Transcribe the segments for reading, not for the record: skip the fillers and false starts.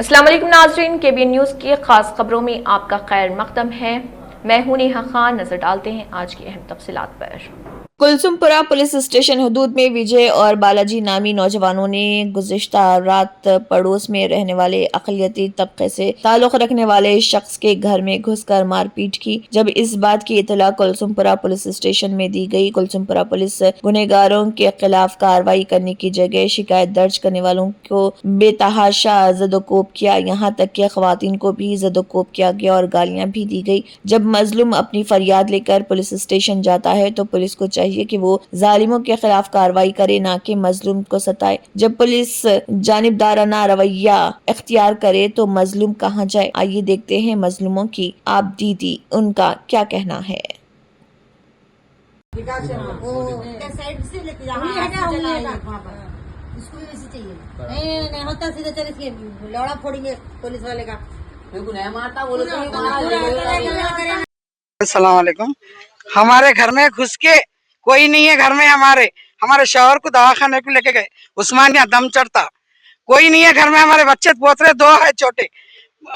अस्सलाम वालेकुम नाज़रीन, केबीएन न्यूज़ की खास खबरों में आपका खैर मकदम है। मैं हूं नेहा खान। नजर डालते हैं आज की अहम तफसीलात पर। कुलसुमपुरा पुलिस स्टेशन हदूद में विजय और बालाजी नामी नौजवानों ने गुज़िश्ता रात पड़ोस में रहने वाले अक़लियती तबके से ताल्लुक़ रखने वाले शख्स के घर में घुसकर मारपीट की। जब इस बात की इतला कुलसुमपुरा पुलिस स्टेशन में दी गई, कुलसुमपुरा पुलिस गुनहगारों के खिलाफ कार्रवाई करने की जगह शिकायत दर्ज करने वालों को बेतहाशा ज़दोकोब किया। यहाँ तक कि ख़वातीन को भी ज़दोकोब किया गया और गालियाँ भी दी गई। जब मजलूम अपनी फरियाद लेकर पुलिस स्टेशन जाता है तो पुलिस को चाहिए कि वो जालिमों के खिलाफ कार्रवाई करे, ना कि मजलूम को सताए। जब पुलिस जानिबदाराना रवैया इख्तियार करे तो मजलूम कहाँ जाए। आइए देखते हैं मजलूमों की आप दीदी उनका क्या कहना है। नहीं होता सीधे चले लौड़ा फोड़ेंगे पुलिस वाले का। अस्सलाम वालेकुम। हमारे घर में घुस के कोई नहीं है घर में, हमारे शौहर को दवाखाने को लेके गए, उस्मानिया दम चढ़ता, कोई नहीं है घर में। हमारे बच्चे पोतरे 2 है छोटे,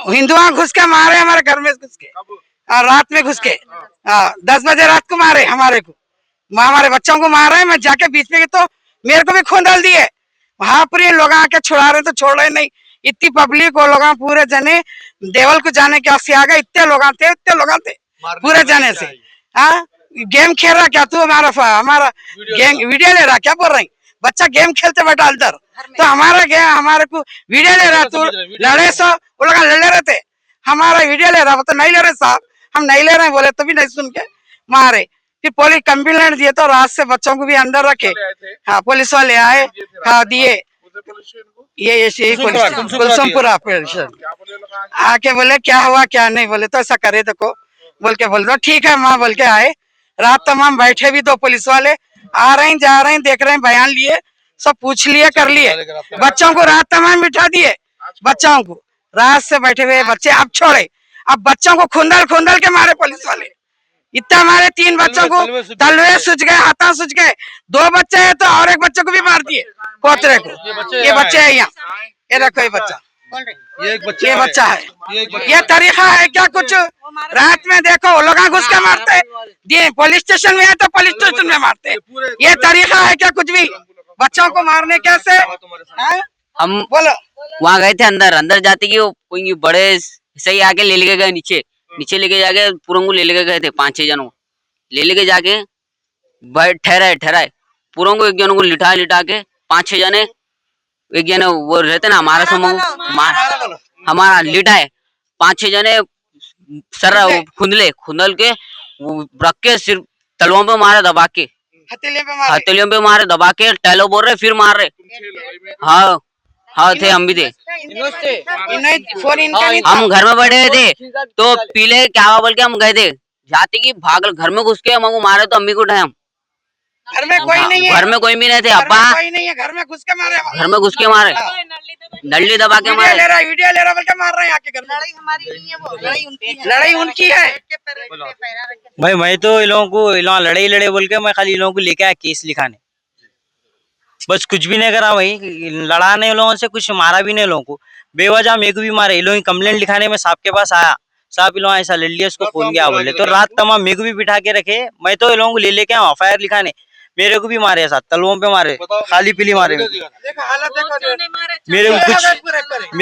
हिंदुआ घुस के मारे हमारे घर में, घुस के रात में घुस के 10 बजे रात को मारे हमारे को, हमारे बच्चों को मार रहे हैं। मैं जाके बीच में तो मेरे को भी खून डाल दिए। वहां पर ये लोग आके छुड़ा रहे तो छोड़ रहे नहीं। इतनी पब्लिक वो लोग पूरे जने देवल को जाने के आगे आ गए, इतने लोग थे पूरे जाने से। हाँ, गेम खेल रहा क्या तू? हमारा गेम वीडियो ले रहा क्या? बोल रही बच्चा गेम खेलते बैठा अंदर, तो हमारा गेम हमारे को वीडियो ले रहा। तू लड़े सो वो लोग लड़ रहे थे, हमारा वीडियो ले रहा। तो नहीं ले रहे साहब, हम नहीं ले रहे बोले तो भी नहीं सुन के मारे। फिर पुलिस कंप्लेंट दिए तो रात से बच्चों को भी अंदर रखे। हाँ, पुलिस वाले आए, हाँ दिए। ये कुलसुमपुरा आके बोले क्या हुआ क्या नहीं, बोले तो ऐसा करे देखो बोल के बोल दो ठीक है माँ बोल के आए। रात तमाम बैठे भी, 2 पुलिस वाले आ रहे हैं जा रहे हैं, देख रहे हैं, बयान लिए, सब पूछ लिए कर लिए। बच्चों को रात तमाम बिठा दिए, बच्चों को रात से बैठे हुए बच्चे अब छोड़े। अब बच्चों को खुंदल के मारे पुलिस वाले, इतना मारे। 3 बच्चों को तलवे सूझ गए, हाथा सूझ गए। 2 बच्चे है तो और एक बच्चे को भी मार दिए, पोतरे को। ये बच्चे है यहाँ, ये देखो ये बच्चा, ये बच्चा है। ये तरीका है क्या कुछ? रात में देखो वो लोग घुस के मारते, पुलिस स्टेशन में है तो पुलिस स्टेशन में मारते। ये तरीका है क्या कुछ भी बच्चों को मारने? कैसे हम बोलो? वहाँ गए थे, अंदर जाते कि वो बड़े सही आके ले लेके गए, नीचे लेके जाके पूरा को ले लेके गए थे। 5-6 जनों ले लेके जाके ठहराए पूरा को, एक जनों को लिटा के 5-6 जने, एक जने वो रहते ना हमारा समूह, हमारा लिटाए 5-6 जने सर खुंदल के रख के सिर्फ तलवों पे मारे, दबा के हथेलियों पे मारे दबा के, टैलो बोल रहे फिर मार रहे। हाँ थे, हम भी थे। हम घर में बैठे थे तो पीले क्या हुआ बोल के हम गए थे, जाते की भाग घर में घुस के हमको मारे तो अम्मी को उठाए। हम घर में कोई नहीं है, घर में कोई भी नहीं थे, अब्बा कोई नहीं है, घर में घुस के मारे, नल्ली दबा के मारे, वीडियो ले रहा बोल के मार रहे हैं आके घर में। लड़ाई हमारी नहीं है, वो लड़ाई उनकी है। भाई मैं तो इन लोगों को लड़े बोल के मैं खाली इन लोगों को लेके आया केस लिखाने, बस कुछ भी नहीं करा भाई। लड़ा नहीं लोगों से, कुछ मारा भी नहीं लोगों को, बेवजह मेरे को भी मारे। इन लोग कंप्लेंट लिखाने में साहब के पास आया, साहब इन लोग ऐसा ले लिया, उसको फोन गया बोले तो रात तमाम मेरे को भी बिठा के रखे। मैं तो इन लोगों को ले लेके आया FIR लिखाने, मेरे को भी मारे ऐसा, तलवों पे मारे, खाली पीली मारे मेरे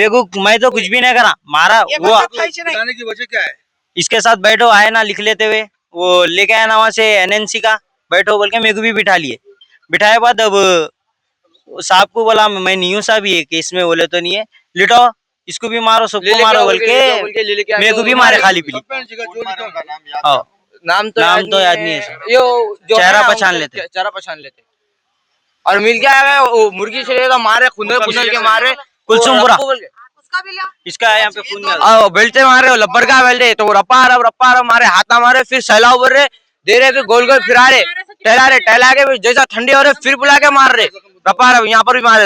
को मैं तो कुछ भी नहीं करा, मारा। वो की वजह क्या है? इसके साथ बैठो आए ना लिख लेते हुए, वो लेके आया ना वहाँ से NNC का, बैठो बोल के मेरे को भी बिठा लिए। बिठाए बाद अब साहब को बोला मैं नहीं हूँ साहब ये केस में, बोले तो नहीं है, लिटाओ इसको भी मारो सबको मारो बोल के मेरे को भी मारे खाली पीली। नाम तो याद नहीं है, चेहरा पहचान लेते। और मिल गया मुर्गी से तो मारे, खुंदल के मारे कुलसुमपुरा इसका यहाँ पे खून बेल्टे मारे, लब्बर का बेल्टे तो रप्पा मारे, हाथा मारे, फिर सैलाव बोल रहे दे रहे, फिर गोल फिरा रहे, टहला के जैसा ठंडी हो रहे फिर बुला के मार रहे, रप्पा यहाँ पर भी मारे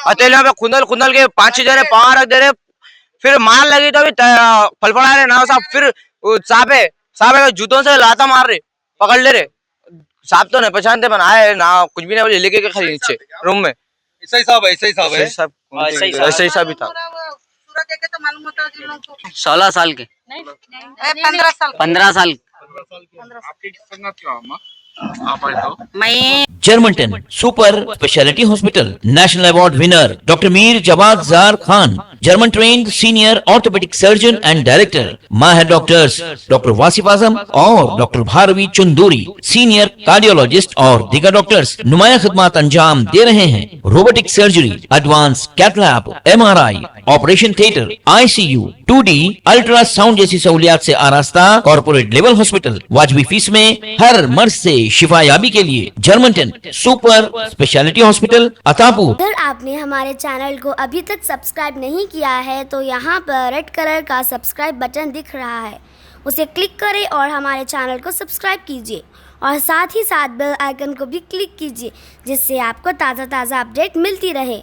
हथेलियों पे खुंदल के 5-6 जने पाँव रख दे रहे। फिर मार लगी तो भी फलफड़ा रहे ना साहब, फिर साहब जूतों से लाता मार रहे, पकड़ ले रहे। साहब तो नहीं पहचानते, बन आए ना कुछ भी नहीं बोले, लेके खड़ी नीचे रूम में। ऐसा ही साहब है, ऐसा ही साहब है, ऐसा ही साहब भी था। देखे तो मालूम होता है कि लोगों को 16 साल के 15 साल 15 साल मैं Germanten super speciality hospital national award winner doctor Mir Jawad Zar Khan, German trained senior orthopedic surgeon and director, माहिर डॉक्टर्स डॉक्टर वासिफ आजम और doctor Bharvi Chanduri, senior cardiologist और दीगर डॉक्टर्स नुमाया खिदमत अंजाम दे रहे हैं। Robotic surgery, advance cath lab, MRI, operation theatre, ICU, 2D ultrasound जैसी सहूलियात से आरास्ता कॉर्पोरेट लेवल हॉस्पिटल, वाजबी फीस में हर मर्ज से शिफायाबी के लिए Germanton super speciality hospital Attapur. अगर आपने हमारे चैनल को अभी तक सब्सक्राइब नहीं किया है तो यहाँ पर रेड कलर का सब्सक्राइब बटन दिख रहा है, उसे क्लिक करें और हमारे चैनल को सब्सक्राइब कीजिए और साथ ही साथ बेल आइकन को भी क्लिक कीजिए जिससे आपको ताज़ा अपडेट मिलती रहे।